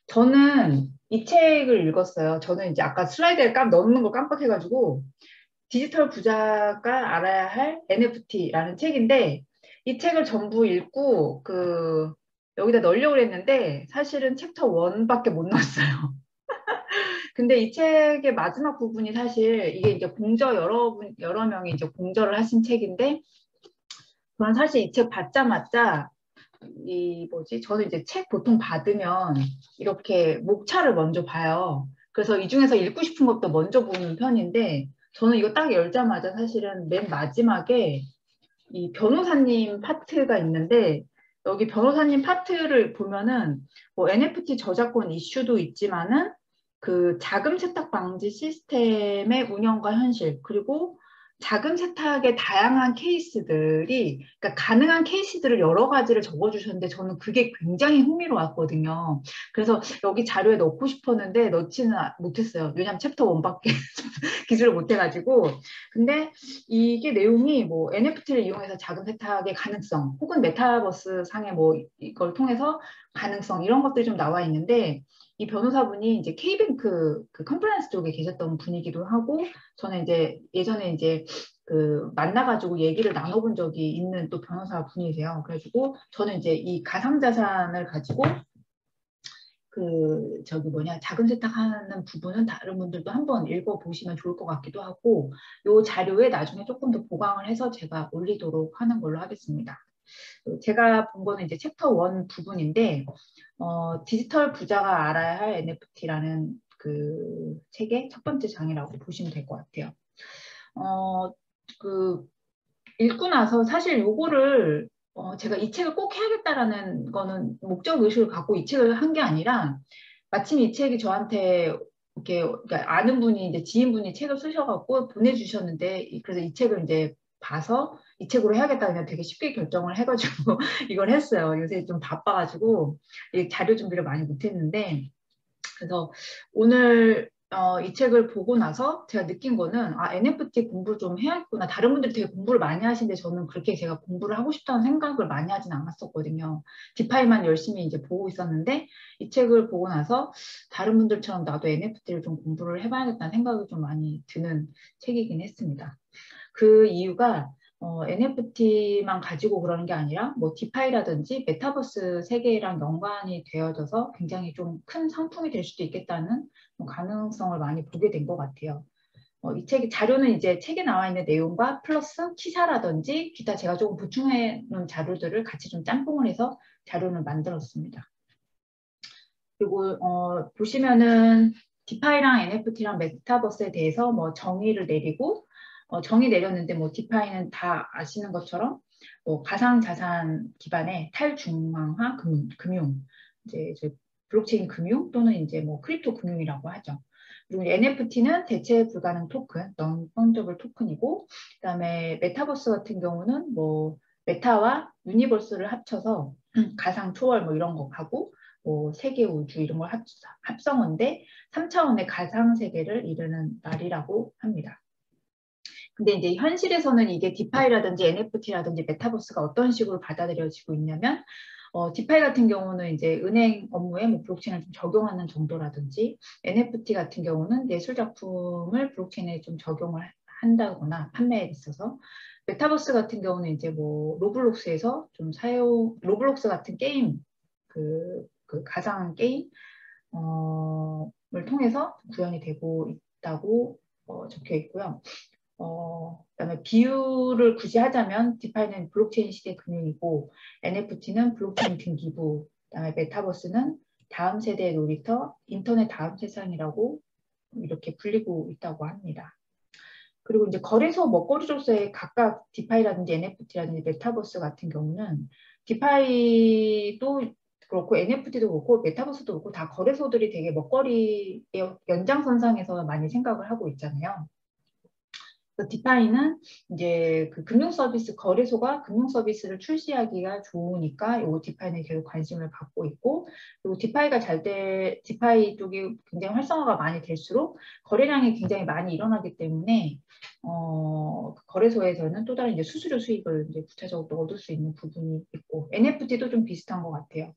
저는 이 책을 읽었어요. 저는 이제 아까 슬라이드에 넣는 거 깜빡해가지고 디지털 부자가 알아야 할 NFT라는 책인데 이 책을 전부 읽고 여기다 넣으려고 했는데 사실은 챕터 1밖에 못 넣었어요. 근데 이 책의 마지막 부분이 사실 이게 이제 여러 명이 이제 공저를 하신 책인데 저는 사실 이 책 받자마자 저는 이제 책 보통 받으면 이렇게 목차를 먼저 봐요. 그래서 이 중에서 읽고 싶은 것도 먼저 보는 편인데 저는 이거 딱 열자마자 사실은 맨 마지막에 이 변호사님 파트가 있는데 여기 변호사님 파트를 보면은 뭐 NFT 저작권 이슈도 있지만은 그 자금 세탁 방지 시스템의 운영과 현실 그리고 자금 세탁의 다양한 케이스들이 그러니까 가능한 케이스들을 여러 가지를 적어주셨는데 저는 그게 굉장히 흥미로웠거든요. 그래서 여기 자료에 넣고 싶었는데 넣지는 못했어요. 왜냐하면 챕터 1밖에 기술을 못해가지고 근데 이게 내용이 뭐 NFT를 이용해서 자금 세탁의 가능성 혹은 메타버스 상의 뭐 이걸 통해서 가능성 이런 것들이 좀 나와 있는데 이 변호사분이 이제 K뱅크 그 컴플라이언스 쪽에 계셨던 분이기도 하고 저는 이제 예전에 이제 만나가지고 얘기를 나눠본 적이 있는 또 변호사 분이세요. 그래가지고 저는 이제 이 가상자산을 가지고 자금 세탁하는 부분은 다른 분들도 한번 읽어보시면 좋을 것 같기도 하고, 이 자료에 나중에 조금 더 보강을 해서 제가 올리도록 하는 걸로 하겠습니다. 제가 본 거는 이제 챕터 1 부분인데, 디지털 부자가 알아야 할 NFT라는 그 책의 첫 번째 장이라고 보시면 될 것 같아요. 어, 그, 읽고 나서 사실 요거를 제가 이 책을 꼭 해야겠다라는 거는 목적 의식을 갖고 이 책을 한 게 아니라 마침 이 책이 저한테 이렇게 그러니까 아는 분이 이제 지인분이 책을 쓰셔갖고 보내주셨는데 그래서 이 책을 이제 봐서 이 책으로 해야겠다 그냥 되게 쉽게 결정을 해가지고 이걸 했어요. 요새 좀 바빠가지고 자료 준비를 많이 못했는데 그래서 오늘 이 책을 보고 나서 제가 느낀 거는 NFT 공부를 좀 해야겠구나. 다른 분들이 되게 공부를 많이 하시는데 저는 그렇게 제가 공부를 하고 싶다는 생각을 많이 하진 않았었거든요. 디파이만 열심히 이제 보고 있었는데 이 책을 보고 나서 다른 분들처럼 나도 NFT를 좀 공부를 해봐야겠다는 생각이 좀 많이 드는 책이긴 했습니다. 그 이유가 NFT만 가지고 그러는 게 아니라 뭐 디파이라든지 메타버스 세계랑 연관이 되어져서 굉장히 좀 큰 상품이 될 수도 있겠다는 가능성을 많이 보게 된 것 같아요. 이 책이 자료는 이제 책에 나와 있는 내용과 플러스 기사라든지 기타 제가 조금 보충해 놓은 자료들을 같이 좀 짬뽕을 해서 자료를 만들었습니다. 그리고 보시면은 디파이랑 NFT랑 메타버스에 대해서 뭐 정의를 내리고 정의 내렸는데 뭐 디파이는 다 아시는 것처럼 뭐 가상자산 기반의 탈중앙화 금융 이제 블록체인 금융 또는 이제 뭐 크립토 금융이라고 하죠. 그리고 NFT는 대체 불가능 토큰, non-fungible 토큰이고 그다음에 메타버스 같은 경우는 뭐 메타와 유니버스를 합쳐서 가상 초월 뭐 이런 거 하고 뭐 세계 우주 이런 걸 합성한데 3차원의 가상 세계를 이루는 날이라고 합니다. 근데 이제 현실에서는 이게 디파이라든지 NFT라든지 메타버스가 어떤 식으로 받아들여지고 있냐면 디파이 같은 경우는 이제 은행 업무에 뭐 블록체인을 좀 적용하는 정도라든지 NFT 같은 경우는 예술 작품을 블록체인에 좀 적용을 한다거나 판매에 있어서 메타버스 같은 경우는 이제 뭐 로블록스에서 좀 로블록스 같은 게임 그 가상 게임 을 통해서 구현이 되고 있다고 적혀 있고요. 그다음에 비율을 굳이 하자면 디파이는 블록체인 시대 금융이고 NFT는 블록체인 등기부, 그다음에 메타버스는 다음 세대의 놀이터, 인터넷 다음 세상이라고 이렇게 불리고 있다고 합니다. 그리고 이제 거래소 먹거리로서의 각각 디파이라든지 NFT라든지 메타버스 같은 경우는 디파이도 그렇고 NFT도 그렇고 메타버스도 그렇고 다 거래소들이 되게 먹거리의 연장선상에서 많이 생각을 하고 있잖아요. 디파이는 이제 그 금융 서비스 거래소가 금융 서비스를 출시하기가 좋으니까 요 디파이는 계속 관심을 갖고 있고 그리고 디파이 쪽이 굉장히 활성화가 많이 될수록 거래량이 굉장히 많이 일어나기 때문에 거래소에서는 또 다른 이제 수수료 수익을 이제 구체적으로 얻을 수 있는 부분이 있고 NFT도 좀 비슷한 것 같아요.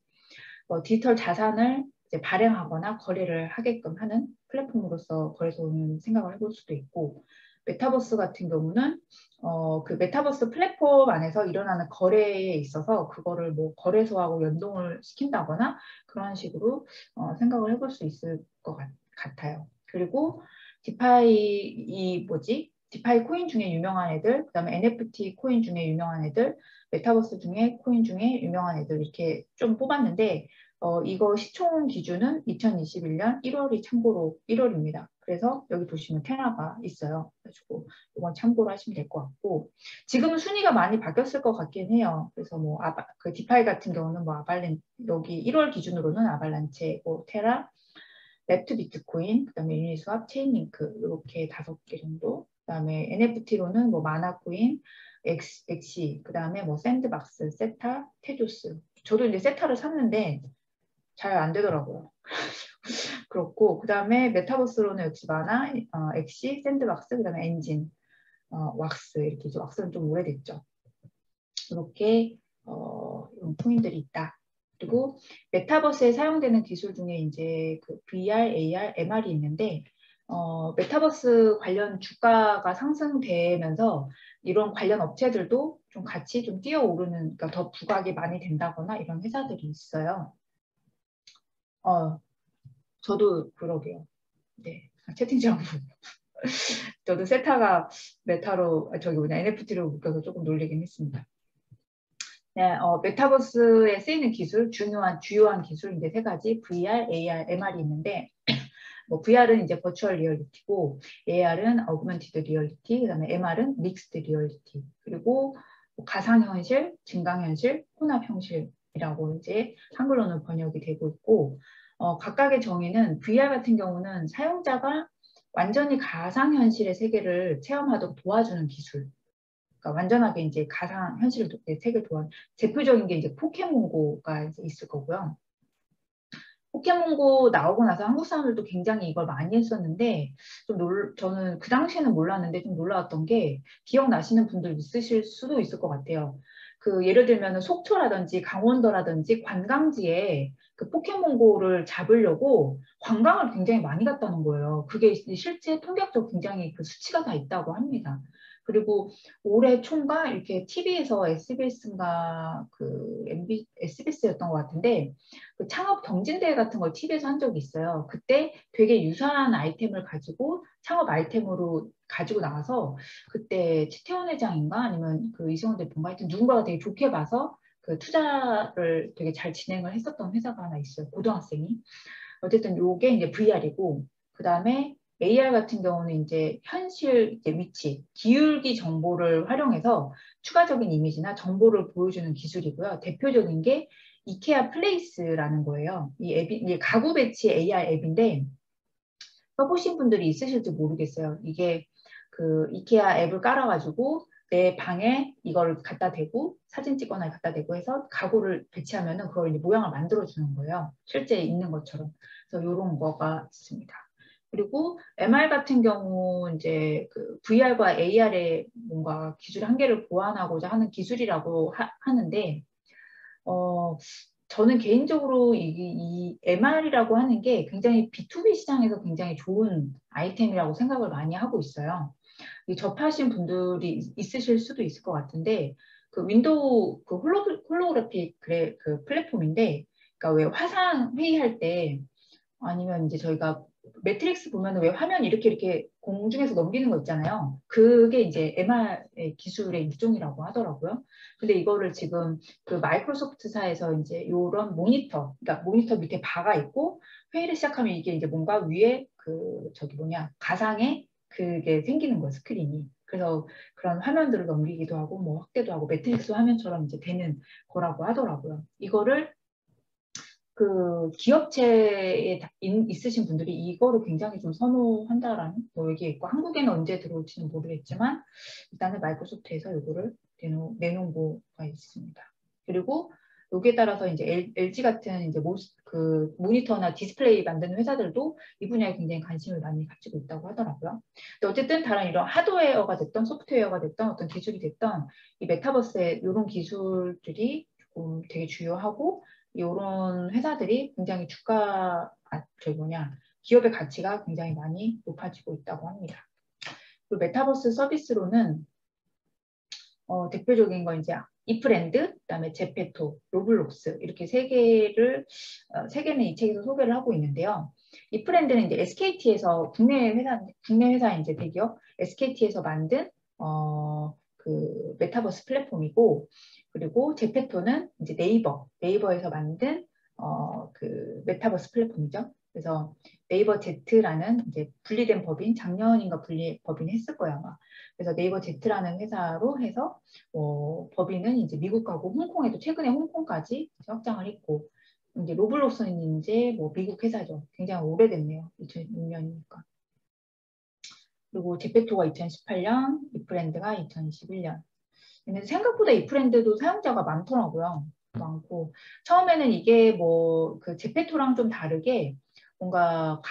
디지털 자산을 이제 발행하거나 거래를 하게끔 하는 플랫폼으로서 거래소는 생각을 해볼 수도 있고, 메타버스 같은 경우는 그 메타버스 플랫폼 안에서 일어나는 거래에 있어서 그거를 뭐 거래소하고 연동을 시킨다거나 그런 식으로 생각을 해볼 수 있을 것 같아요. 그리고 디파이 코인 중에 유명한 애들, 그다음에 NFT 코인 중에 유명한 애들, 메타버스 중에 코인 중에 유명한 애들 이렇게 좀 뽑았는데 이거 시총 기준은 2021년 1월이 참고로 1월입니다. 그래서 여기 보시면 테라가 있어요. 그래가지고 이건 참고로 하시면 될 것 같고, 지금은 순위가 많이 바뀌었을 것 같긴 해요. 그래서 뭐 그 디파이 같은 경우는 뭐 여기 1월 기준으로는 아발란체, 뭐 테라, 랩트 비트코인, 그다음에 유니스왑, 체인링크 이렇게 5개 정도. 그다음에 NFT로는 뭐 마나코인, 엑시, 그다음에 뭐 샌드박스, 세타, 테조스. 저도 이제 세타를 샀는데 잘 안 되더라고요. 그렇고 그다음에 메타버스로는 역시 마나, 엑시, 샌드박스, 그다음에 엔진, 왁스 이렇게 이제 왁스는 좀 오래됐죠. 이렇게 이런 코인들이 있다. 그리고 메타버스에 사용되는 기술 중에 이제 그 VR, AR, MR이 있는데 메타버스 관련 주가가 상승되면서 이런 관련 업체들도 좀 같이 좀 뛰어오르는, 그러니까 더 부각이 많이 된다거나 이런 회사들이 있어요. 저도 그러게요. 네, 채팅창 저도 세타가 메타로 NFT로 묶여서 조금 놀리긴 했습니다. 네, 메타버스에 쓰이는 기술, 주요한 기술 이제 3가지, VR, AR, MR이 있는데, 뭐 VR은 이제 버추얼 리얼리티고, AR은 어그먼티드 리얼리티, 그다음에 MR은 믹스드 리얼리티, 그리고 뭐 가상현실, 증강현실, 혼합현실이라고 이제 한글로는 번역이 되고 있고, 각각의 정의는 VR 같은 경우는 사용자가 완전히 가상현실의 세계를 체험하도록 도와주는 기술. 그러니까 완전하게 이제 가상 현실을 세계 도안 대표적인 게 이제 포켓몬고가 이제 있을 거고요. 포켓몬고 나오고 나서 한국 사람들도 굉장히 이걸 많이 했었는데 저는 그 당시에는 몰랐는데 좀 놀라웠던 게, 기억나시는 분들 있으실 수도 있을 것 같아요. 그 예를 들면 속초라든지 강원도라든지 관광지에 그 포켓몬고를 잡으려고 관광을 굉장히 많이 갔다는 거예요. 그게 실제 통계학적으로 굉장히 그 수치가 다 있다고 합니다. 그리고 올해 초인가 이렇게 TV에서 SBS인가 그 SBS였던 것 같은데 그 창업 경진대회 같은 걸 TV에서 한 적이 있어요. 그때 되게 유사한 아이템을 가지고 창업 아이템으로 가지고 나와서 그때 최태원 회장인가 아니면 그 이승원 대표인가 하여튼 누군가가 되게 좋게 봐서 그 투자를 되게 잘 진행을 했었던 회사가 하나 있어요. 고등학생이. 어쨌든 요게 이제 VR이고, 그 다음에 AR 같은 경우는 이제 현실 이제 위치, 기울기 정보를 활용해서 추가적인 이미지나 정보를 보여주는 기술이고요. 대표적인 게 이케아 플레이스라는 거예요. 이 앱이 이게 가구 배치 AR 앱인데 써보신 분들이 있으실지 모르겠어요. 이게 그 이케아 앱을 깔아가지고 내 방에 이걸 갖다 대고 사진 찍거나 갖다 대고 해서 가구를 배치하면은 그걸 이제 모양을 만들어 주는 거예요. 실제 있는 것처럼. 그래서 이런 거가 있습니다. 그리고 MR 같은 경우 이제 그 VR과 AR의 뭔가 기술 한계를 보완하고자 하는 기술이라고 하는데 저는 개인적으로 이 MR이라고 하는 게 굉장히 B2B 시장에서 굉장히 좋은 아이템이라고 생각을 많이 하고 있어요. 접하신 분들이 있으실 수도 있을 것 같은데, 그 윈도우 그 홀로그래픽 그 플랫폼인데, 그러니까 왜 화상 회의할 때 아니면 이제 저희가 매트릭스 보면 왜 화면 이렇게 공중에서 넘기는 거 있잖아요. 그게 이제 MR의 기술의 일종이라고 하더라고요. 근데 이거를 지금 그 마이크로소프트사에서 이제 이런 모니터, 그러니까 모니터 밑에 바가 있고 회의를 시작하면 이게 이제 뭔가 위에 그 가상의 그게 생기는 거예요, 스크린이. 그래서 그런 화면들을 넘기기도 하고 뭐 확대도 하고 매트릭스 화면처럼 이제 되는 거라고 하더라고요. 이거를 그 기업체에 있으신 분들이 이거를 굉장히 좀 선호한다라는 뭐 얘기 있고, 한국에는 언제 들어올지는 모르겠지만 일단은 마이크로소프트에서 이거를 내놓은 거가 있습니다. 그리고 여기에 따라서 이제 LG 같은 이제 그 모니터나 디스플레이 만드는 회사들도 이 분야에 굉장히 관심을 많이 가지고 있다고 하더라고요. 근데 어쨌든 다른 이런 하드웨어가 됐던 소프트웨어가 됐던 어떤 기술이 됐던 이 메타버스의 이런 기술들이 조금 되게 주요하고, 이런 회사들이 굉장히 기업의 가치가 굉장히 많이 높아지고 있다고 합니다. 그리고 메타버스 서비스로는 대표적인 건 이제 이프랜드, 그다음에 제페토, 로블록스 이렇게 세 개는 이 책에서 소개를 하고 있는데요. 이프랜드는 이제 SKT에서 국내 회사 이제 대기업 SKT에서 만든 그 메타버스 플랫폼이고, 그리고 제페토는 이제 네이버에서 만든 그 메타버스 플랫폼이죠. 그래서 네이버 Z라는 이제 분리된 법인, 작년인가 법인 했을 거야 아마. 그래서 네이버 Z라는 회사로 해서 법인은 이제 미국하고 홍콩에도 최근에 홍콩까지 확장을 했고, 이제 로블록스는 이제 뭐 미국 회사죠. 굉장히 오래됐네요. 2006년이니까. 그리고 제페토가 2018년, 이프랜드가 2021년. 근데 생각보다 이프랜드도 사용자가 많더라고요. 많고 처음에는 이게 뭐 그 제페토랑 좀 다르게 뭔가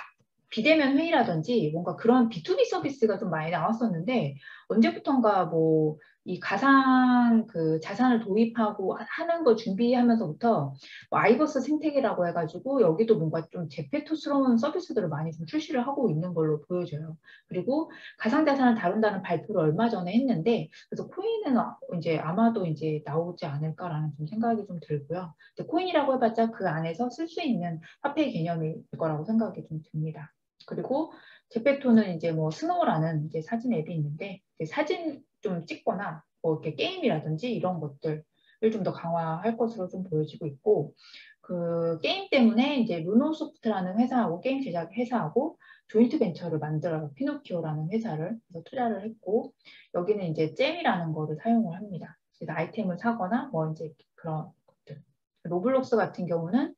비대면 회의라든지 뭔가 그런 B2B 서비스가 좀 많이 나왔었는데, 언제부턴가 뭐 이 가상 그 자산을 도입하고 하는 거 준비하면서부터 뭐 아이버스 생태계라고 해가지고 여기도 뭔가 좀 제페토스러운 서비스들을 많이 좀 출시를 하고 있는 걸로 보여져요. 그리고 가상자산을 다룬다는 발표를 얼마 전에 했는데, 그래서 코인은 이제 아마도 이제 나오지 않을까라는 좀 생각이 좀 들고요. 근데 코인이라고 해봤자 그 안에서 쓸 수 있는 화폐 개념일 거라고 생각이 좀 듭니다. 그리고 제페토는 이제 뭐 스노우라는 이제 사진 앱이 있는데, 사진 좀 찍거나 뭐 이렇게 게임이라든지 이런 것들을 좀 더 강화할 것으로 좀 보여지고 있고, 그 게임 때문에 이제 루노소프트라는 회사하고 게임 제작 회사하고 조인트 벤처를 만들어요. 피노키오라는 회사를 그래서 투자를 했고, 여기는 이제 잼이라는 거를 사용을 합니다. 그래서 아이템을 사거나 뭐 이제 그런 것들. 로블록스 같은 경우는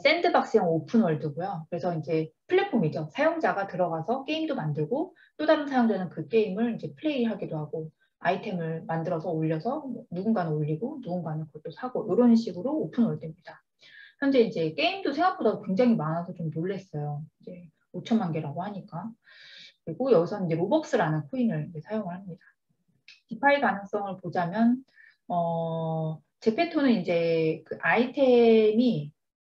샌드박스형 오픈월드고요. 그래서 이제 플랫폼이죠. 사용자가 들어가서 게임도 만들고 또 다른 사용자는 그 게임을 이제 플레이하기도 하고, 아이템을 만들어서 올려서 누군가는 올리고 누군가는 그것도 사고, 이런 식으로 오픈월드입니다. 현재 이제 게임도 생각보다 굉장히 많아서 좀 놀랐어요. 이제 5천만 개라고 하니까. 그리고 여기서는 이제 로벅스라는 코인을 이제 사용을 합니다. 디파이 가능성을 보자면 제페토는 이제 그 아이템이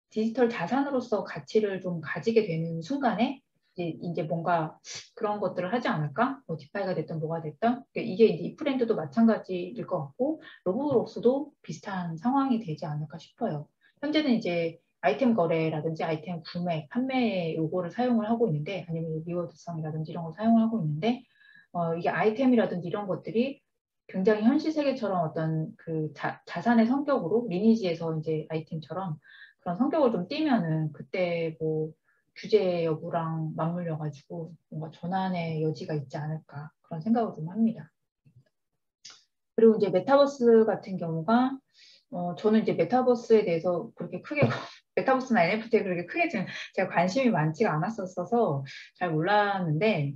디지털 자산으로서 가치를 좀 가지게 되는 순간에 이제 뭔가 그런 것들을 하지 않을까? 뭐 디파이가 됐든 뭐가 됐든. 그러니까 이게 이제 이프랜드도 마찬가지일 것 같고 로블록스도 비슷한 상황이 되지 않을까 싶어요. 현재는 이제 아이템 거래라든지 아이템 구매, 판매에 요거를 사용을 하고 있는데, 아니면 리워드성이라든지 이런 걸 사용을 하고 있는데, 이게 아이템이라든지 이런 것들이 굉장히 현실 세계처럼 어떤 그 자산의 성격으로 리니지에서 이제 아이템처럼 그런 성격을 좀 띠면은 그때 뭐 규제 여부랑 맞물려 가지고 뭔가 전환의 여지가 있지 않을까 그런 생각을 좀 합니다. 그리고 이제 메타버스 같은 경우가 저는 이제 메타버스에 대해서 그렇게 크게 메타버스나 NFT에 그렇게 크게 지금 제가 관심이 많지가 않았었어서 잘 몰랐는데,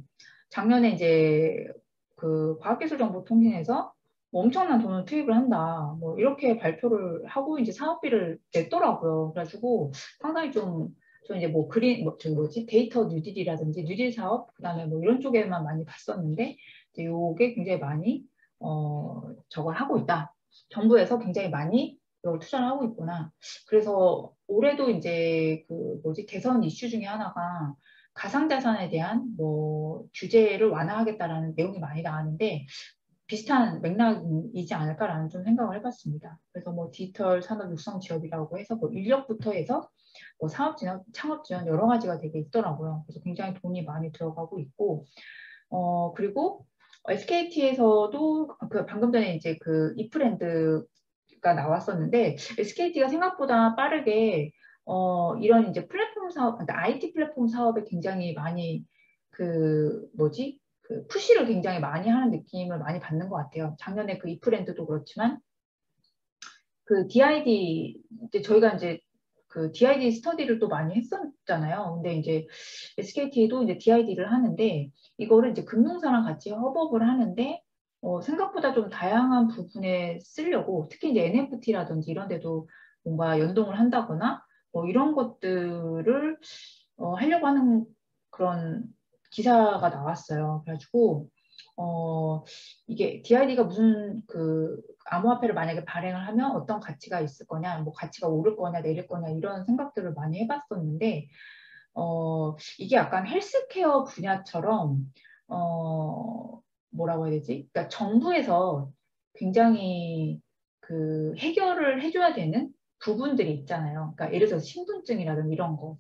작년에 이제 그 과학기술정보통신에서 뭐 엄청난 돈을 투입을 한다 뭐 이렇게 발표를 하고 이제 사업비를 냈더라고요. 그래가지고 상당히 좀 저 이제 뭐 그린 뭐 저기 뭐지 데이터 뉴딜이라든지 뉴딜 사업 그다음에 뭐 이런 쪽에만 많이 봤었는데, 이제 요게 굉장히 많이 저걸 하고 있다. 정부에서 굉장히 많이 이걸 투자를 하고 있구나. 그래서 올해도 이제 그 뭐지 대선 이슈 중에 하나가 가상자산에 대한 뭐 규제를 완화하겠다라는 내용이 많이 나왔는데, 비슷한 맥락이지 않을까라는 좀 생각을 해봤습니다. 그래서 뭐 디지털 산업 육성 지원이라고 해서 뭐 인력부터 해서 뭐 사업 지원, 창업 지원 여러 가지가 되게 있더라고요. 그래서 굉장히 돈이 많이 들어가고 있고, 그리고 SKT에서도 그 방금 전에 이제 그 이프랜드가 나왔었는데, SKT가 생각보다 빠르게 이런 이제 플랫폼 사업, 그러니까 IT 플랫폼 사업에 굉장히 많이 그 뭐지 그 푸시를 굉장히 많이 하는 느낌을 많이 받는 것 같아요. 작년에 그 이프랜드도 그렇지만 그 DID 이제 저희가 이제 그 DID 스터디를 또 많이 했었잖아요. 근데 이제 SKT도 이제 DID를 하는데 이거를 이제 금융사랑 같이 협업을 하는데 생각보다 좀 다양한 부분에 쓰려고, 특히 이제 NFT라든지 이런 데도 뭔가 연동을 한다거나 뭐 이런 것들을 하려고 하는 그런 기사가 나왔어요. 그래가지고 이게 DID가 무슨 그 암호화폐를 만약에 발행을 하면 어떤 가치가 있을 거냐, 뭐 가치가 오를 거냐, 내릴 거냐 이런 생각들을 많이 해봤었는데, 이게 약간 헬스케어 분야처럼, 뭐라고 해야 되지? 그러니까 정부에서 굉장히 그 해결을 해줘야 되는 부분들이 있잖아요. 그러니까 예를 들어서 신분증이라든 이런 거.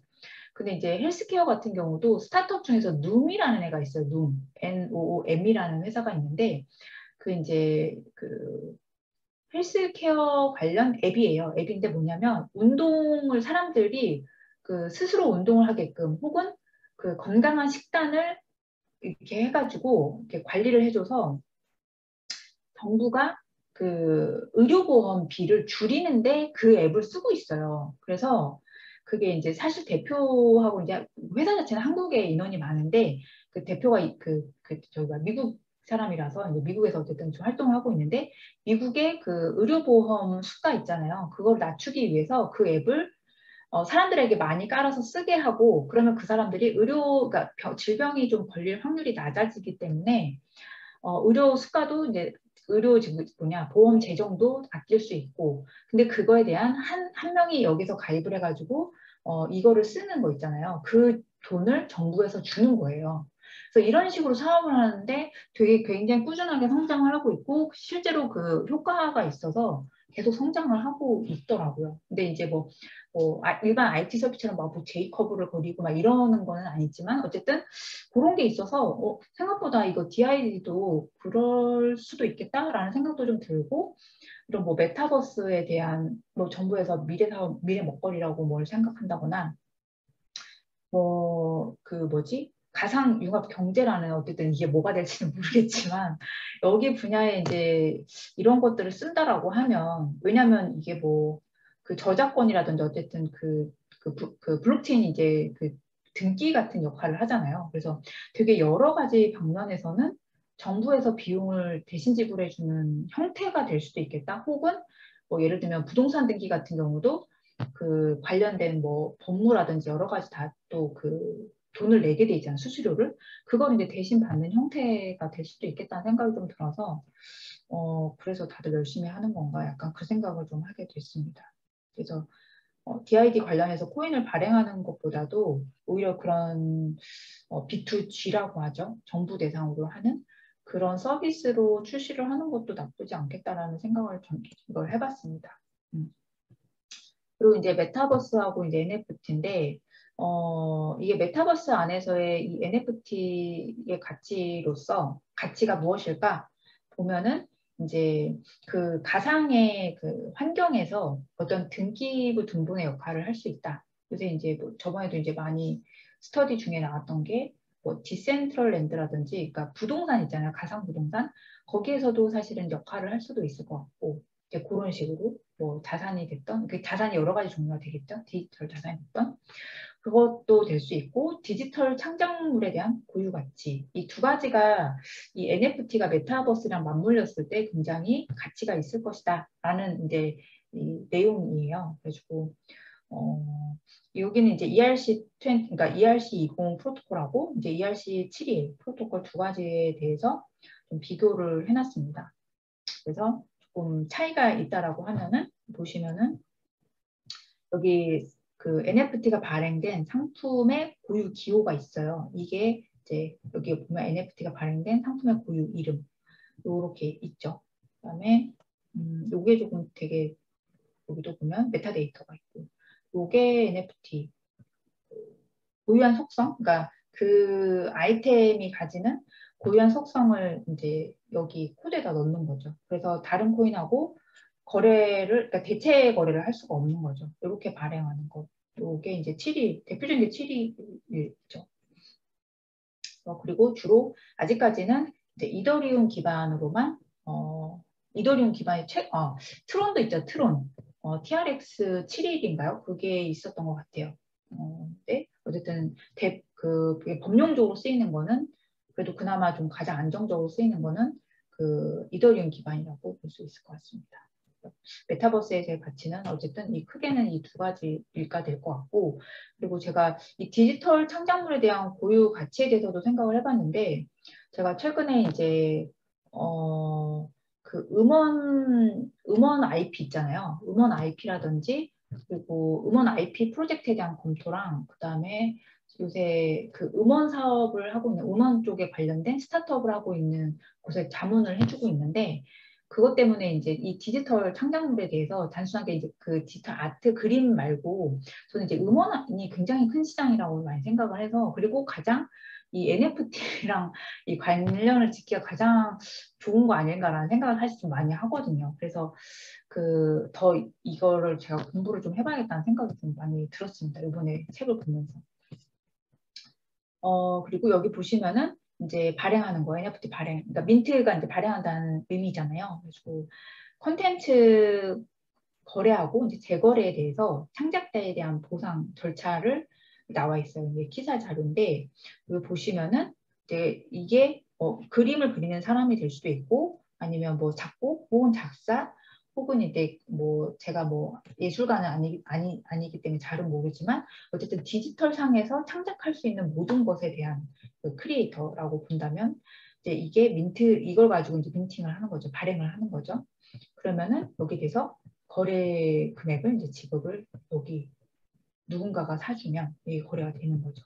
근데 이제 헬스케어 같은 경우도 스타트업 중에서 눔이라는 애가 있어요. 눔, NOOM이라는 회사가 있는데 그 이제 그 헬스케어 관련 앱이에요. 앱인데 뭐냐면 운동을 사람들이 그 스스로 운동을 하게끔 혹은 그 건강한 식단을 이렇게 해가지고 이렇게 관리를 해줘서 정부가 그 의료보험비를 줄이는데 그 앱을 쓰고 있어요. 그래서 그게 이제 사실 대표하고 이제 회사 자체는 한국에 인원이 많은데 그 대표가 저희가 미국 사람이라서 이제 미국에서 어쨌든 좀 활동을 하고 있는데 미국의 그 의료보험 수가 있잖아요. 그걸 낮추기 위해서 그 앱을 사람들에게 많이 깔아서 쓰게 하고 그러면 그 사람들이 그러니까 질병이 좀 걸릴 확률이 낮아지기 때문에 의료 수가도 이제 뭐냐 보험 재정도 아낄 수 있고 근데 그거에 대한 한 명이 여기서 가입을 해가지고 이거를 쓰는 거 있잖아요. 그 돈을 정부에서 주는 거예요. 그래서 이런 식으로 사업을 하는데 되게 굉장히 꾸준하게 성장을 하고 있고 실제로 그 효과가 있어서 계속 성장을 하고 있더라고요. 근데 이제 일반 IT 서비스처럼 뭐 제이커브를 거리고 막 이러는 거는 아니지만 어쨌든 그런 게 있어서 생각보다 이거 DID도 그럴 수도 있겠다라는 생각도 좀 들고 이런 뭐 메타버스에 대한 뭐 정부에서 미래 사업, 미래 먹거리라고 뭘 생각한다거나 뭐 그 뭐지? 가상융합 경제라는 어쨌든 이게 뭐가 될지는 모르겠지만 여기 분야에 이제 이런 것들을 쓴다라고 하면 왜냐하면 이게 뭐 그 저작권이라든지 어쨌든 그 블록체인이 이제 그 등기 같은 역할을 하잖아요. 그래서 되게 여러 가지 방면에서는 정부에서 비용을 대신 지불해주는 형태가 될 수도 있겠다. 혹은 뭐 예를 들면 부동산 등기 같은 경우도 그 관련된 뭐 법무라든지 여러 가지 다 또 그 돈을 내게 돼 있잖아요. 수수료를. 그걸 이제 대신 받는 형태가 될 수도 있겠다는 생각이 좀 들어서 그래서 다들 열심히 하는 건가 약간 그 생각을 좀 하게 됐습니다. 그래서 DID 관련해서 코인을 발행하는 것보다도 오히려 그런 B2G라고 하죠. 정부 대상으로 하는 그런 서비스로 출시를 하는 것도 나쁘지 않겠다라는 생각을 좀 이걸 해봤습니다. 그리고 이제 메타버스하고 이제 NFT인데, 이게 메타버스 안에서의 이 NFT의 가치가 무엇일까 보면은 이제 그 가상의 그 환경에서 어떤 등기부 등본의 역할을 할 수 있다. 요새 이제 뭐 저번에도 이제 많이 스터디 중에 나왔던 게 뭐 디센트럴랜드라든지, 그러니까 부동산 있잖아요. 가상 부동산. 거기에서도 사실은 역할을 할 수도 있을 것 같고, 이제 그런 식으로 뭐 자산이 됐던 그 자산이 여러 가지 종류가 되겠죠. 디지털 자산이 됐던 그것도 될 수 있고 디지털 창작물에 대한 고유 가치 이 두 가지가 이 NFT가 메타버스랑 맞물렸을 때 굉장히 가치가 있을 것이다라는 이제 이 내용이에요. 그래가지고 여기는 이제 ERC20 그러니까 ERC20 프로토콜하고 이제 ERC721 프로토콜 두 가지에 대해서 좀 비교를 해놨습니다. 그래서 조금 차이가 있다라고 하면은 보시면은 여기 그 NFT가 발행된 상품의 고유 기호가 있어요. 이게 이제 여기 보면 NFT가 발행된 상품의 고유 이름 이렇게 있죠. 그다음에 요게 조금 되게 여기도 보면 메타데이터가 있고 요게 NFT 고유한 속성 그러니까 그 아이템이 가지는 고유한 속성을 이제 여기 코드에다 넣는 거죠. 그래서 다른 코인하고 그러니까 대체 거래를 할 수가 없는 거죠. 이렇게 발행하는 거. 이게 이제 7일, 대표적인 게 7일이죠. 그리고 주로 아직까지는 이제 이더리움 기반으로만, 이더리움 기반의 트론도 있죠, 트론. TRX 7일인가요? 그게 있었던 것 같아요. 네. 어쨌든 그게 법령적으로 쓰이는 거는 그래도 그나마 좀 가장 안정적으로 쓰이는 거는 그 이더리움 기반이라고 볼 수 있을 것 같습니다. 메타버스의 제 가치는 어쨌든 크게는 이 두 가지일까 될 것 같고 그리고 제가 이 디지털 창작물에 대한 고유 가치에 대해서도 생각을 해봤는데 제가 최근에 이제 그 음원 IP 있잖아요. 음원 IP라든지 그리고 음원 IP 프로젝트에 대한 검토랑 그다음에 요새 그 음원 사업을 하고 있는 음원 쪽에 관련된 스타트업을 하고 있는 곳에 자문을 해주고 있는데 그것 때문에 이제 이 디지털 창작물에 대해서 단순하게 이제 그 디지털 아트 그림 말고 저는 이제 음원이 굉장히 큰 시장이라고 많이 생각을 해서 그리고 가장 이 NFT랑 이 관련을 짓기가 가장 좋은 거 아닌가라는 생각을 사실 좀 많이 하거든요. 그래서 그 더 이거를 제가 공부를 좀 해봐야겠다는 생각이 좀 많이 들었습니다. 이번에 책을 보면서. 그리고 여기 보시면은 이제 발행하는 거, NFT 발행. 그러니까 민트가 이제 발행한다는 의미잖아요. 그래서 콘텐츠 거래하고 이제 재거래에 대해서 창작자에 대한 보상 절차를 나와 있어요. 이게 기사 자료인데 여기 보시면은 이제 이게 그림을 그리는 사람이 될 수도 있고 아니면 뭐 작곡 혹은 작사 혹은 이제 뭐 제가 뭐 예술가는 아니기 때문에 잘은 모르지만 어쨌든 디지털 상에서 창작할 수 있는 모든 것에 대한 그 크리에이터라고 본다면 이제 이게 민트 이걸 가지고 이제 민팅을 하는 거죠. 발행을 하는 거죠. 그러면은 여기 대해서 거래 금액을 이제 지급을 여기 누군가가 사주면 이게 거래가 되는 거죠.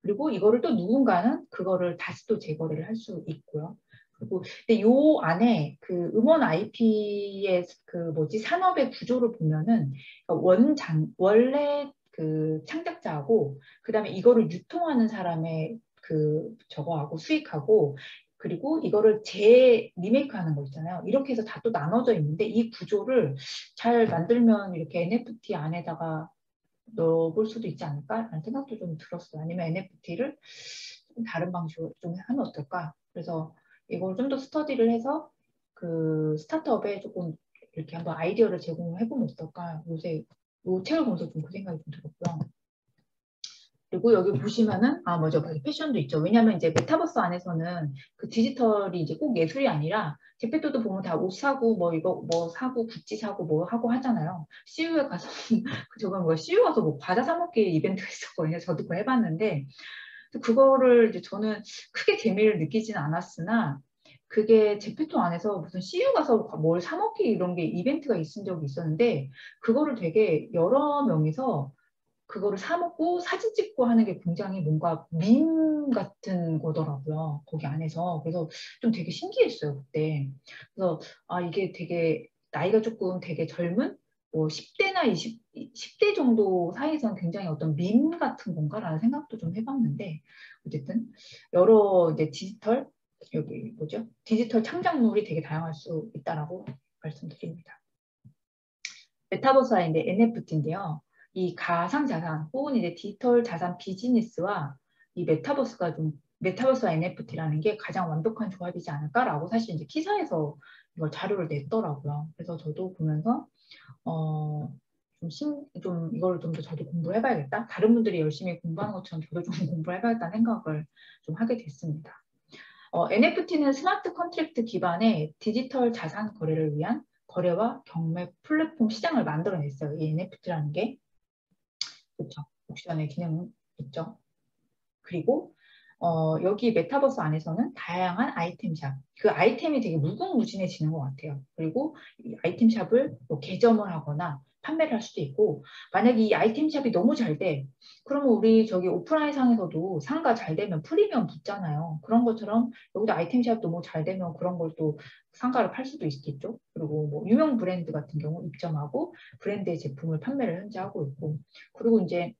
그리고 이거를 또 누군가는 그거를 다시 또 재거래를 할 수 있고요. 그리고 근데 요 안에 그 음원 IP의 그 뭐지 산업의 구조를 보면은 원래 그 창작자하고 그다음에 이거를 유통하는 사람의 그 저거하고 수익하고 그리고 이거를 리메이크하는 거 있잖아요. 이렇게 해서 다 또 나눠져 있는데 이 구조를 잘 만들면 이렇게 NFT 안에다가 넣어볼 수도 있지 않을까라는 생각도 좀 들었어요. 아니면 NFT를 좀 다른 방식으로 좀 하면 어떨까? 그래서 이걸 좀 더 스터디를 해서 그 스타트업에 조금 이렇게 한번 아이디어를 제공해보면 어떨까? 요새 이 책을 보면서 좀 그 생각이 좀 들었고요. 그리고 여기 보시면은 맞아 패션도 있죠. 왜냐하면 이제 메타버스 안에서는 그 디지털이 이제 꼭 예술이 아니라 제페토도 보면 다 옷 사고 뭐 이거 뭐 사고 구찌 사고 뭐 하고 하잖아요. CU에 가서 저번 뭐 CU 가서 뭐 과자 사 먹기 이벤트가 있었거든요. 저도 그거 해봤는데 그거를 이제 저는 크게 재미를 느끼지는 않았으나 그게 제페토 안에서 무슨 CU 가서 뭘 사 먹기 이런 게 이벤트가 있은 적이 있었는데 그거를 되게 여러 명이서 그거를 사 먹고 사진 찍고 하는 게 굉장히 뭔가 밈 같은 거더라고요. 거기 안에서. 그래서 좀 되게 신기했어요, 그때. 그래서 이게 되게 나이가 조금 되게 젊은 뭐 10대나 10대 정도 사이에서는 굉장히 어떤 밈 같은 건가라는 생각도 좀 해봤는데 어쨌든 여러 이제 여기 뭐죠? 디지털 창작물이 되게 다양할 수 있다라고 말씀드립니다. 메타버스와 이제 NFT인데요. 이 가상자산 혹은 이제 디지털 자산 비즈니스와 이 메타버스와 NFT라는 게 가장 완벽한 조합이지 않을까라고 사실 이제 기사에서 이걸 자료를 냈더라고요. 그래서 저도 보면서 좀 이걸 좀 더 저도 공부해봐야겠다. 다른 분들이 열심히 공부하는 것처럼 저도 좀 공부해봐야겠다는 생각을 좀 하게 됐습니다. NFT는 스마트 컨트랙트 기반의 디지털 자산 거래를 위한 거래와 경매 플랫폼 시장을 만들어냈어요. 이 NFT라는 게. 그렇죠. 옥션의 기능 있죠. 그리고 여기 메타버스 안에서는 다양한 아이템샵, 그 아이템이 되게 무궁무진해지는 것 같아요. 그리고 이 아이템샵을 뭐 개점을 하거나 판매를 할 수도 있고, 만약에 이 아이템샵이 너무 잘 돼, 그러면 우리 저기 오프라인 상에서도 상가 잘 되면 프리미엄 붙잖아요. 그런 것처럼 여기도 아이템샵 너무 잘 되면 그런 걸 또 상가를 팔 수도 있겠죠. 그리고 뭐 유명 브랜드 같은 경우 입점하고 브랜드의 제품을 판매를 현재 하고 있고, 그리고 이제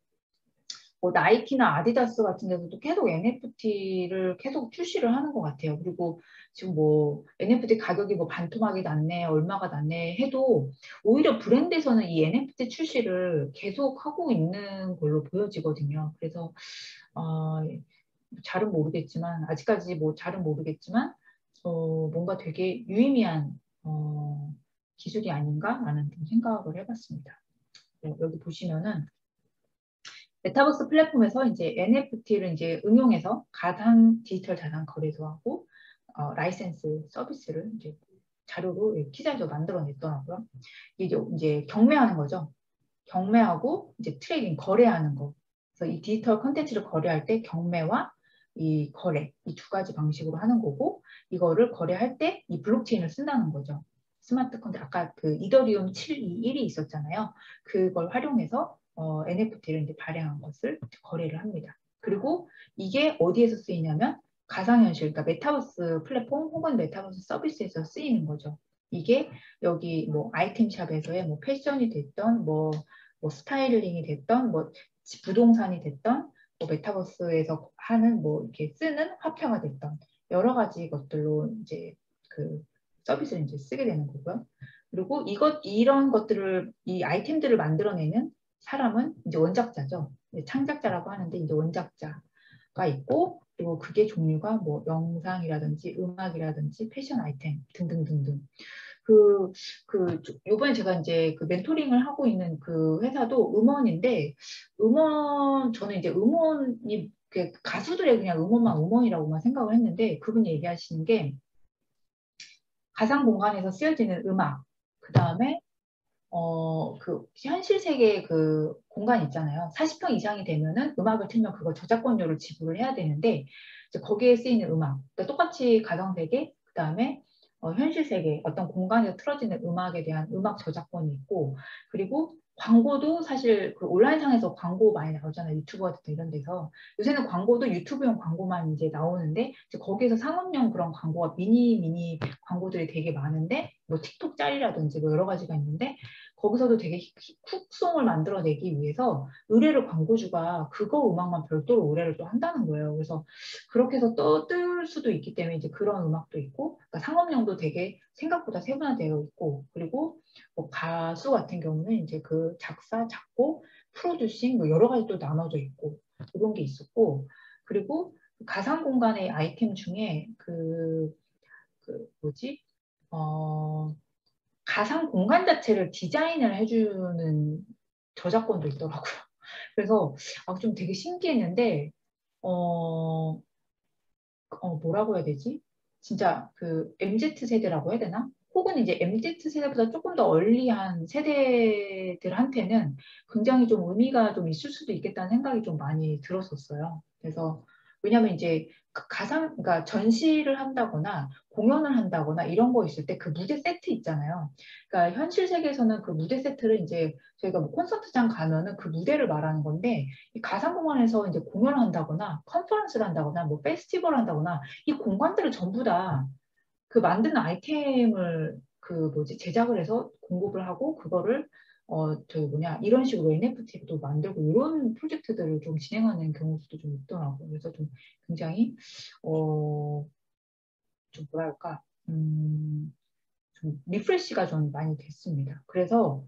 뭐 나이키나 아디다스 같은 데서도 계속 NFT를 계속 출시를 하는 것 같아요. 그리고 지금 뭐 NFT 가격이 뭐 반토막이 났네, 얼마가 났네 해도 오히려 브랜드에서는 이 NFT 출시를 계속 하고 있는 걸로 보여지거든요. 그래서 잘은 모르겠지만 아직까지 뭐 잘은 모르겠지만 뭔가 되게 유의미한 기술이 아닌가라는 좀 생각을 해봤습니다. 여기 보시면은 메타버스 플랫폼에서 이제 NFT를 이제 응용해서 가상 디지털 자산 거래소하고 라이센스 서비스를 이제 자료로 기자에서 만들어냈더라고요. 이게 이제 경매하는 거죠. 경매하고 이제 트레이딩 거래하는 거. 그래서 이 디지털 컨텐츠를 거래할 때 경매와 이 거래, 이 두 가지 방식으로 하는 거고, 이거를 거래할 때 이 블록체인을 쓴다는 거죠. 스마트 컨트랙트, 아까 그 이더리움 721이 있었잖아요. 그걸 활용해서 NFT를 이제 발행한 것을 거래를 합니다. 그리고 이게 어디에서 쓰이냐면 가상현실, 그러니까 메타버스 플랫폼 혹은 메타버스 서비스에서 쓰이는 거죠. 이게 여기 뭐 아이템샵에서의 뭐 패션이 됐던 뭐 스타일링이 됐던 뭐 부동산이 됐던 뭐 메타버스에서 하는 뭐 이렇게 쓰는 화폐가 됐던 여러 가지 것들로 이제 그 서비스를 이제 쓰게 되는 거고요. 그리고 이런 것들을 이 아이템들을 만들어내는 사람은 이제 원작자죠. 창작자라고 하는데 이제 원작자가 있고 그리고 그게 종류가 뭐 영상이라든지 음악이라든지 패션 아이템 등등등등. 요번에 제가 이제 그 멘토링을 하고 있는 그 회사도 음원인데, 저는 이제 음원이, 가수들의 그냥 음원이라고만 생각을 했는데, 그분이 얘기하시는 게, 가상 공간에서 쓰여지는 음악, 그 다음에, 현실 세계의 그 공간 있잖아요. 40평 이상이 되면은 음악을 틀면 그거 저작권료를 지불을 해야 되는데, 이제 거기에 쓰이는 음악, 그러니까 똑같이 가상 세계, 그 다음에 현실 세계 어떤 공간에서 틀어지는 음악에 대한 음악 저작권이 있고 그리고 광고도 사실 그 온라인상에서 광고 많이 나오잖아요. 유튜브 같은 이런 데서. 요새는 광고도 유튜브용 광고만 이제 나오는데 이제 거기에서 상업용 그런 광고가 미니 광고들이 되게 많은데 뭐 틱톡 짤이라든지 뭐 여러 가지가 있는데 거기서도 되게 훅송을 만들어내기 위해서 의뢰를 광고주가 그거 음악만 별도로 의뢰를 또 한다는 거예요. 그래서 그렇게 해서 떠들 수도 있기 때문에 이제 그런 음악도 있고 그러니까 상업용도 되게 생각보다 세분화되어 있고 그리고 뭐 가수 같은 경우는 이제 그 작사, 작곡, 프로듀싱 뭐 여러 가지 또 나눠져 있고 이런 게 있었고 그리고 가상 공간의 아이템 중에 그 뭐지? 가상 공간 자체를 디자인을 해주는 저작권도 있더라고요. 그래서 좀 되게 신기했는데 어, 뭐라고 해야 되지? 진짜 그 MZ 세대라고 해야 되나? 혹은 이제 MZ 세대보다 조금 더 얼리한 세대들한테는 굉장히 좀 의미가 좀 있을 수도 있겠다는 생각이 좀 많이 들었었어요. 그래서 왜냐하면 이제 그러니까 전시를 한다거나 공연을 한다거나 이런 거 있을 때 그 무대 세트 있잖아요. 그러니까 현실 세계에서는 그 무대 세트를 이제 저희가 뭐 콘서트장 가면은 그 무대를 말하는 건데 이 가상공간에서 이제 공연을 한다거나 컨퍼런스를 한다거나 뭐 페스티벌을 한다거나 이 공간들을 전부 다 그 만드는 아이템을 그 뭐지 제작을 해서 공급을 하고 그거를 저기 뭐냐 이런 식으로 NFT도 만들고 이런 프로젝트들을 좀 진행하는 경우도 좀 있더라고요. 그래서 좀 굉장히 좀 뭐랄까 좀 리프레시가 좀 많이 됐습니다. 그래서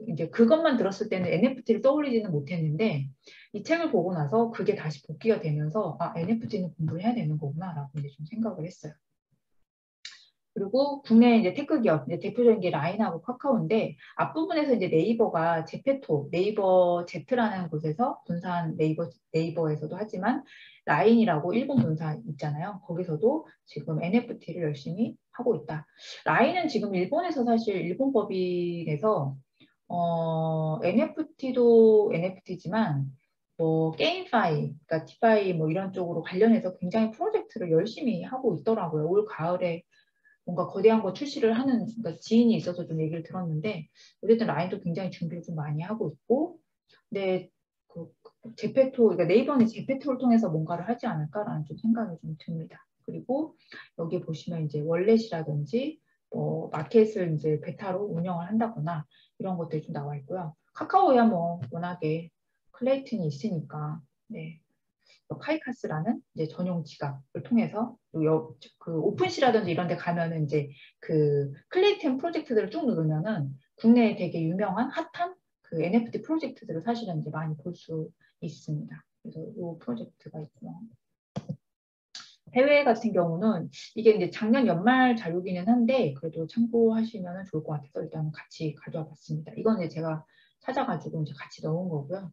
이제 그것만 들었을 때는 NFT를 떠올리지는 못했는데 이 책을 보고 나서 그게 다시 복귀가 되면서 NFT는 공부를 해야 되는 거구나라고 이제 좀 생각을 했어요. 그리고 국내 이제 테크 기업, 이제 대표적인 게 라인하고 카카오인데 앞부분에서 이제 네이버가 제페토, 네이버 Z라는 곳에서 분산 네이버에서도 하지만 라인이라고 일본 본사 있잖아요. 거기서도 지금 NFT를 열심히 하고 있다. 라인은 지금 일본에서 사실 일본 법인에서 NFT도 NFT지만 뭐 게임파이, 그러니까 디파이 뭐 이런 쪽으로 관련해서 굉장히 프로젝트를 열심히 하고 있더라고요. 올 가을에 뭔가 거대한 거 출시를 하는 그러니까 지인이 있어서 좀 얘기를 들었는데 어쨌든 라인도 굉장히 준비를 좀 많이 하고 있고 근데 제페토 그러니까 네이버는 제페토를 통해서 뭔가를 하지 않을까라는 좀 생각이 좀 듭니다. 그리고 여기 보시면 이제 월렛이라든지 뭐 마켓을 이제 베타로 운영을 한다거나 이런 것들이 좀 나와 있고요. 카카오야 뭐 워낙에 클레이튼이 있으니까 네. 카이카스라는 이제 전용 지갑을 통해서 그 오픈시라든지 이런 데 가면은 이제 그 클레이템 프로젝트들을 쭉 누르면은 국내에 되게 유명한 핫한 그 NFT 프로젝트들을 사실은 이제 많이 볼 수 있습니다. 그래서 이 프로젝트가 있고요. 해외 같은 경우는 이게 이제 작년 연말 자료기는 한데 그래도 참고하시면 좋을 것 같아서 일단 같이 가져와 봤습니다. 이건 이제 제가 찾아가지고 이제 같이 넣은 거고요.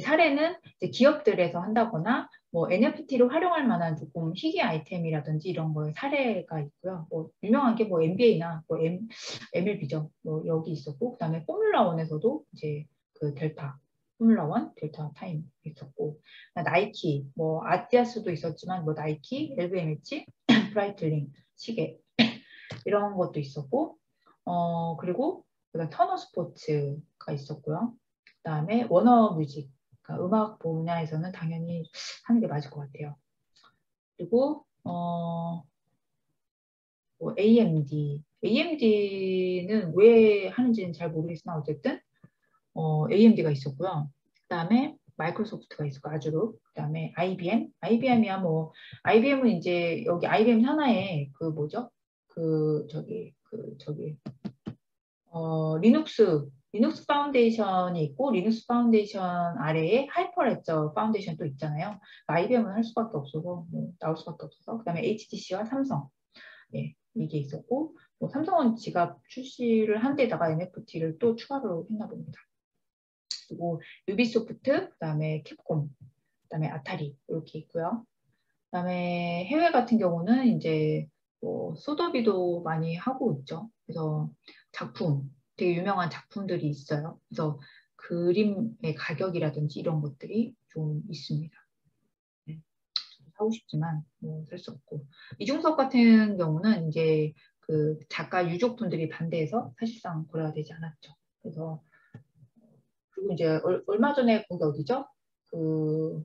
사례는 이제 기업들에서 한다거나 뭐 NFT를 활용할 만한 조금 희귀 아이템이라든지 이런 거에 사례가 있고요. 뭐 유명한 게 뭐 NBA나 뭐 MLB죠. 뭐 여기 있었고 그다음에 포뮬라 1에서도 이제 그 델타 포뮬라 1 델타 타임 있었고, 나이키, 뭐 아디다스도 있었지만 뭐 나이키, LVMH, 브라이틀링, 시계 이런 것도 있었고, 그리고 터너 스포츠가 있었고요. 그다음에 워너 뮤직, 그러니까 음악 분야에서는 당연히 하는 게 맞을 것 같아요. 그리고 뭐 AMD는 왜 하는지는 잘 모르겠으나 어쨌든 AMD가 있었고요. 그다음에 마이크로소프트가 있었고 아주르, 그다음에 IBM이야 뭐 IBM은 이제 여기 IBM 산하에 그 뭐죠? 저기 리눅스 파운데이션이 있고 리눅스 파운데이션 아래에 하이퍼레저 파운데이션 또 있잖아요. IBM은 할 수밖에 없어서 뭐 나올 수밖에 없어서 그다음에 HTC와 삼성 예, 이게 있었고 뭐 삼성은 지갑 출시를 한 데다가 NFT를 또 추가로 했나 봅니다. 그리고 유비소프트, 그다음에 캡콤, 그다음에 아타리 이렇게 있고요. 그다음에 해외 같은 경우는 이제 뭐 소더비도 많이 하고 있죠. 그래서 되게 유명한 작품들이 있어요. 그래서 그림의 가격이라든지 이런 것들이 좀 있습니다. 네, 사고 싶지만 뭐 살 수 없고 이중섭 같은 경우는 이제 그 작가 유족분들이 반대해서 사실상 거래가 되지 않았죠. 그래서 그리고 이제 얼마 전에 거기 어디죠? 그,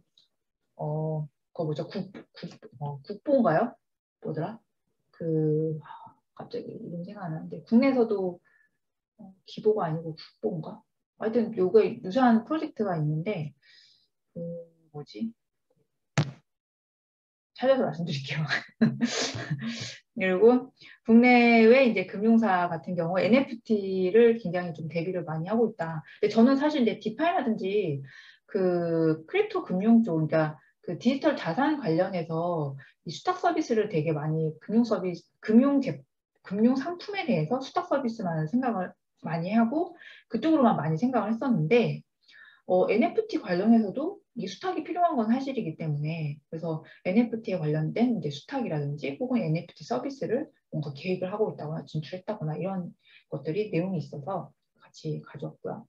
그거 뭐죠? 국보인가요? 뭐더라? 갑자기 이름 생각 안 나는데, 국내에서도 기보가 아니고 국보인가? 하여튼 요게 유사한 프로젝트가 있는데, 그, 뭐지? 찾아서 말씀드릴게요. 그리고 국내외 이제 금융사 같은 경우 NFT를 굉장히 좀 대비를 많이 하고 있다. 근데 저는 사실 이제 디파이라든지 그 크립토 금융 쪽, 그러니까 그 디지털 자산 관련해서 이 수탁 서비스를 되게 많이 금융 상품에 대해서 수탁 서비스만 생각을 많이 하고 그쪽으로만 많이 생각을 했었는데 NFT 관련해서도 이 수탁이 필요한 건 사실이기 때문에 그래서 NFT에 관련된 이제 수탁이라든지 혹은 NFT 서비스를 뭔가 계획을 하고 있다거나 진출했다거나 이런 것들이 내용이 있어서 같이 가져왔고요.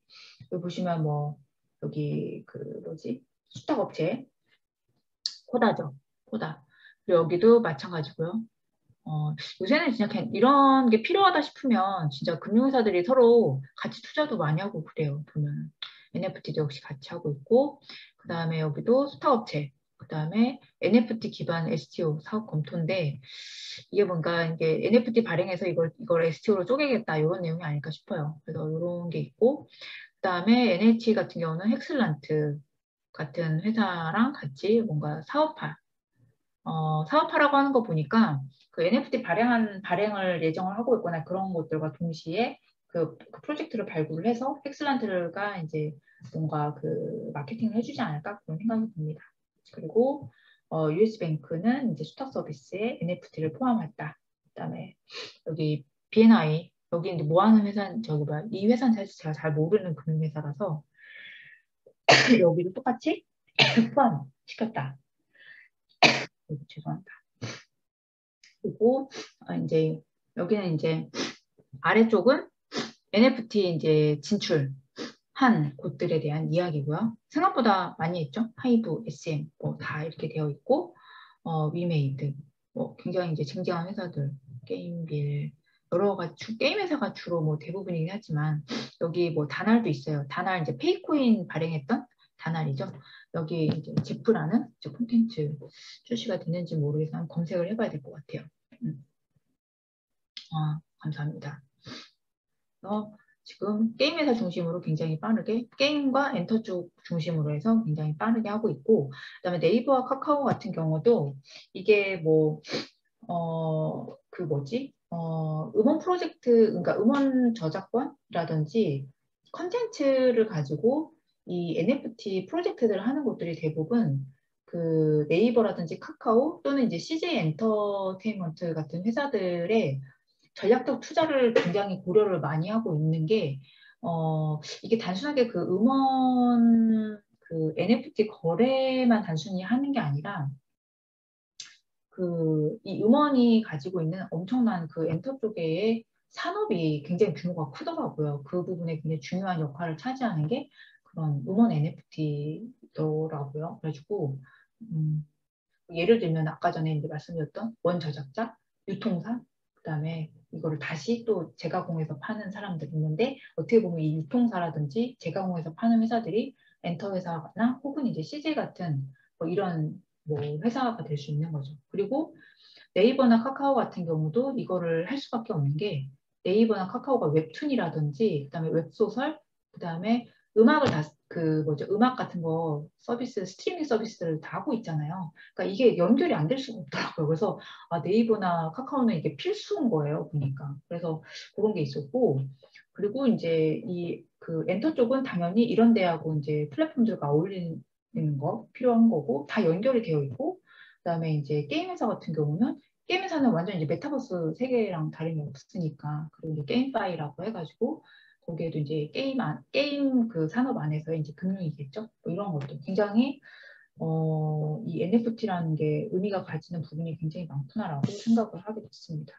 여기 보시면 뭐 여기 그 뭐지 수탁 업체 코다죠. 코다. 그리고 여기도 마찬가지고요. 요새는 진짜 이런 게 필요하다 싶으면 진짜 금융회사들이 서로 같이 투자도 많이 하고 그래요. 보면 NFT도 역시 같이 하고 있고 그 다음에 여기도 스타업체 그 다음에 NFT 기반 STO 사업 검토인데 이게 뭔가 이게 NFT 발행해서 이걸 STO로 쪼개겠다 이런 내용이 아닐까 싶어요. 그래서 이런 게 있고 그 다음에 NH 같은 경우는 헥슬란트 같은 회사랑 같이 뭔가 사업하라고 하는 거 보니까 그 NFT 발행을 예정을 하고 있거나 그런 것들과 동시에 그 프로젝트를 발굴을 해서 엑슬란트가 이제 뭔가 그 마케팅을 해주지 않을까 그런 생각이 듭니다. 그리고 US뱅크는 이제 수탁 서비스에 NFT를 포함했다. 그다음에 여기 BNI 여기 이제 뭐 하는 회사 저기 뭐야 이 회사는 사실 제가 잘 모르는 금융회사라서 여기도 똑같이 포함시켰다. 죄송합니다. 그리고 이제 여기는 이제 아래쪽은 NFT 이제 진출한 곳들에 대한 이야기고요. 생각보다 많이 했죠. 하이브, SM 뭐 다 이렇게 되어 있고 위메이드 뭐 굉장히 이제 쟁쟁한 회사들 게임빌 여러 가지 게임 회사가 주로 뭐 대부분이긴 하지만 여기 뭐 다날도 있어요. 다날 이제 페이코인 발행했던 다날이죠. 여기 이제 제프라는 이제 콘텐츠 출시가 됐는지 모르겠지만 검색을 해봐야 될 것 같아요. 감사합니다. 지금 게임 회사 중심으로 굉장히 빠르게 게임과 엔터 쪽 중심으로 해서 굉장히 빠르게 하고 있고 그다음에 네이버와 카카오 같은 경우도 이게 뭐 그 뭐지 음원 프로젝트 그러니까 음원 저작권이라든지 컨텐츠를 가지고 이 NFT 프로젝트들을 하는 곳들이 대부분 그 네이버라든지 카카오 또는 이제 CJ 엔터테인먼트 같은 회사들의 전략적 투자를 굉장히 고려를 많이 하고 있는 게, 이게 단순하게 그 음원, 그 NFT 거래만 단순히 하는 게 아니라, 이 음원이 가지고 있는 엄청난 그 엔터 쪽의 산업이 굉장히 규모가 크더라고요. 그 부분에 굉장히 중요한 역할을 차지하는 게 그런 음원 NFT더라고요. 그래가지고 예를 들면 아까 전에 이제 말씀드렸던 원저작자, 유통사, 그다음에 이거를 다시 또 재가공해서 파는 사람들이 있는데 어떻게 보면 이 유통사라든지 재가공해서 파는 회사들이 엔터 회사나 혹은 이제 CJ 같은 뭐 이런 뭐 회사가 될 수 있는 거죠. 그리고 네이버나 카카오 같은 경우도 이거를 할 수밖에 없는 게 네이버나 카카오가 웹툰이라든지 그다음에 웹소설 그다음에 음악을 다 그 뭐죠 음악 같은 거 서비스 스트리밍 서비스를 다 하고 있잖아요. 그러니까 이게 연결이 안 될 수가 없더라고요. 그래서 아, 네이버나 카카오는 이게 필수인 거예요. 보니까 그래서 그런 게 있었고 그리고 이제 이 그 엔터 쪽은 당연히 이런 데하고 이제 플랫폼들과 어울리는 거 필요한 거고 다 연결이 되어 있고 그다음에 이제 게임 회사 같은 경우는 게임 회사는 완전 이제 메타버스 세계랑 다름이 없으니까 그리고 이제 게임파이라고 해가지고 거기에도 이제 게임 그 산업 안에서 이제 금융이겠죠. 뭐 이런 것도 굉장히 이 NFT라는 게 의미가 가지는 부분이 굉장히 많구나라고 생각을 하게 됐습니다.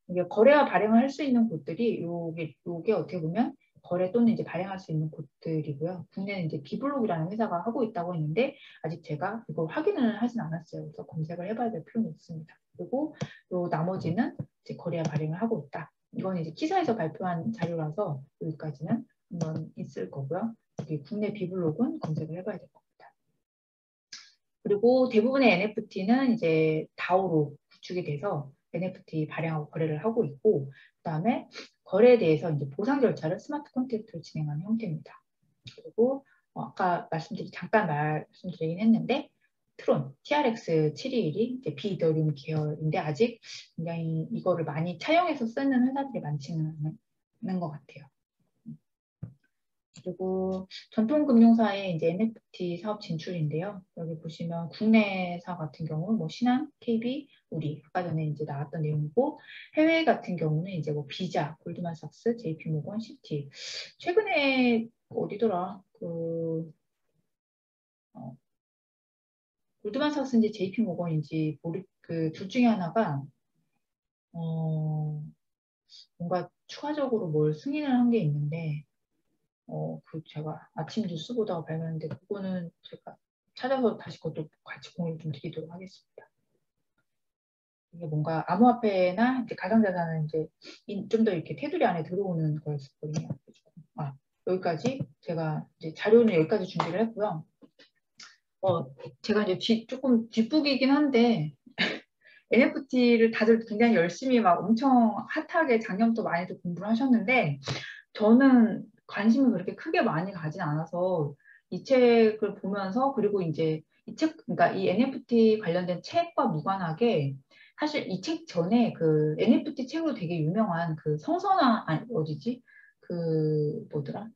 이게 거래와 발행을 할 수 있는 곳들이 요게 어떻게 보면 거래 또는 이제 발행할 수 있는 곳들이고요. 국내는 이제 비블록이라는 회사가 하고 있다고 했는데 아직 제가 이걸 확인을 하진 않았어요. 그래서 검색을 해봐야 될 필요는 있습니다. 그리고 요 나머지는 이제 거래와 발행을 하고 있다. 이건 이제 기사에서 발표한 자료라서 여기까지는 한번 있을 거고요. 여기 국내 비블록은 검색을 해봐야 될 겁니다. 그리고 대부분의 NFT는 이제 다오로 구축이 돼서 NFT 발행하고 거래를 하고 있고, 그다음에 거래에 대해서 이제 보상 절차를 스마트 콘트랙트로 진행하는 형태입니다. 그리고 아까 잠깐 말씀드리긴 했는데 트론, TRX 721이 이제 비이더리움 계열인데 아직 굉장히 이거를 많이 차용해서 쓰는 회사들이 많지는 않은 것 같아요. 그리고 전통금융사의 이제 NFT 사업 진출인데요. 여기 보시면 국내사 같은 경우는 뭐 신한, KB, 우리 아까 전에 이제 나왔던 내용이고 해외 같은 경우는 이제 뭐 비자, 골드만삭스, JP모건, 시티. 최근에 어디더라? 골드만삭스인지 JP모건인지 그 둘 중에 하나가 뭔가 추가적으로 뭘 승인을 한 게 있는데 그 제가 아침 뉴스 보다가 발견했는데 그거는 제가 찾아서 다시 그것도 같이 공유 좀 드리도록 하겠습니다. 이게 뭔가 암호화폐나 이제 가상자산은 이제 좀 더 이렇게 테두리 안에 들어오는 거였거든요. 아, 여기까지 제가 이제 자료는 여기까지 준비를 했고요. 제가 이제 조금 뒷북이긴 한데 NFT를 다들 굉장히 열심히 막 엄청 핫하게 작년부터 많이들 공부를 하셨는데 저는 관심을 그렇게 크게 많이 가진 않아서 이 책을 보면서 그리고 이제 그러니까 이 NFT 관련된 책과 무관하게 사실 이 책 전에 그 NFT 책으로 되게 유명한 그 성선아 아니 어디지? 그 뭐더라?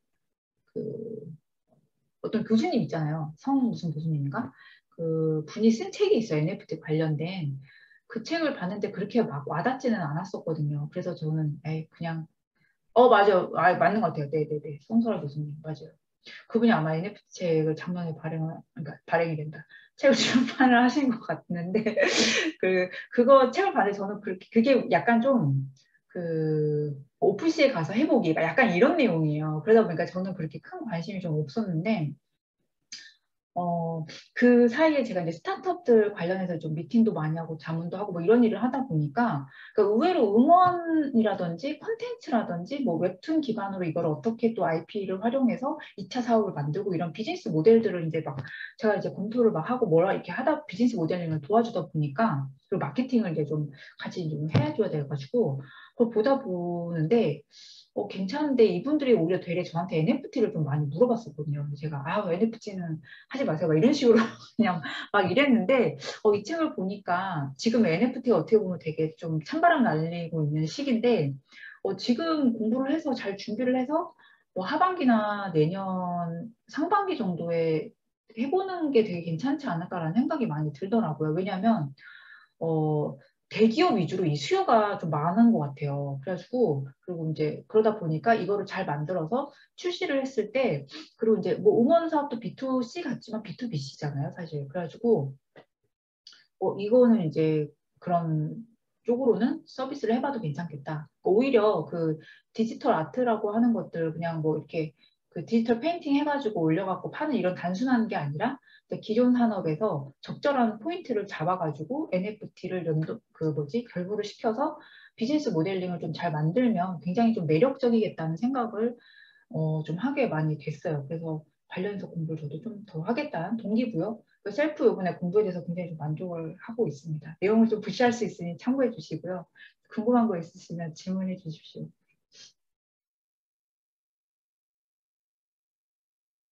그 어떤 교수님 있잖아요. 성 무슨 교수님인가? 그 분이 쓴 책이 있어요. NFT 관련된. 그 책을 봤는데 그렇게 막 와닿지는 않았었거든요. 그래서 저는 에이, 그냥 맞아요. 아, 맞는 것 같아요. 네네네. 송설아 교수님 맞아요. 그분이 아마 NFT 책을 작년에 그러니까 발행이 된다. 책을 출판을 하신 것 같는데 그거 책을 봤는데 저는 그게 약간 좀 그 오프시에 가서 해보기 약간 이런 내용이에요. 그러다 보니까 저는 그렇게 큰 관심이 좀 없었는데 그 사이에 제가 이제 스타트업들 관련해서 좀 미팅도 많이 하고 자문도 하고 뭐 이런 일을 하다 보니까 그러니까 의외로 응원이라든지 콘텐츠라든지 뭐 웹툰 기반으로 이걸 어떻게 또 IP를 활용해서 2차 사업을 만들고 이런 비즈니스 모델들을 이제 막 제가 이제 검토를 막 하고 뭐라 이렇게 하다 비즈니스 모델링을 도와주다 보니까 그리고 마케팅을 이제 좀 같이 좀 해줘야 돼가지고 그걸 보다 보는데 괜찮은데 이분들이 오히려 되게 저한테 NFT를 좀 많이 물어봤었거든요. 제가 NFT는 하지 마세요. 막 이런 식으로 그냥 막 이랬는데 이 책을 보니까 지금 NFT가 어떻게 보면 되게 좀 찬바람 날리고 있는 시기인데 지금 공부를 해서 잘 준비를 해서 뭐 하반기나 내년 상반기 정도에 해보는 게 되게 괜찮지 않을까라는 생각이 많이 들더라고요. 왜냐하면 어, 대기업 위주로 이 수요가 좀 많은 것 같아요. 그래가지고, 그리고 이제 그러다 보니까 이거를 잘 만들어서 출시를 했을 때, 그리고 이제 뭐 응원 사업도 B2C 같지만 B2BC잖아요, 사실. 그래가지고, 이거는 이제 그런 쪽으로는 서비스를 해봐도 괜찮겠다. 오히려 그 디지털 아트라고 하는 것들 그냥 뭐 이렇게 그 디지털 페인팅 해가지고 올려갖고 파는 이런 단순한 게 아니라 기존 산업에서 적절한 포인트를 잡아가지고 NFT를 결부를 시켜서 비즈니스 모델링을 좀 잘 만들면 굉장히 좀 매력적이겠다는 생각을 좀 하게 많이 됐어요. 그래서 관련해서 공부를 저도 좀 더 하겠다는 동기부여. 셀프 요번에 공부에 대해서 굉장히 좀 만족을 하고 있습니다. 내용을 좀 부시할 수 있으니 참고해 주시고요. 궁금한 거 있으시면 질문해 주십시오.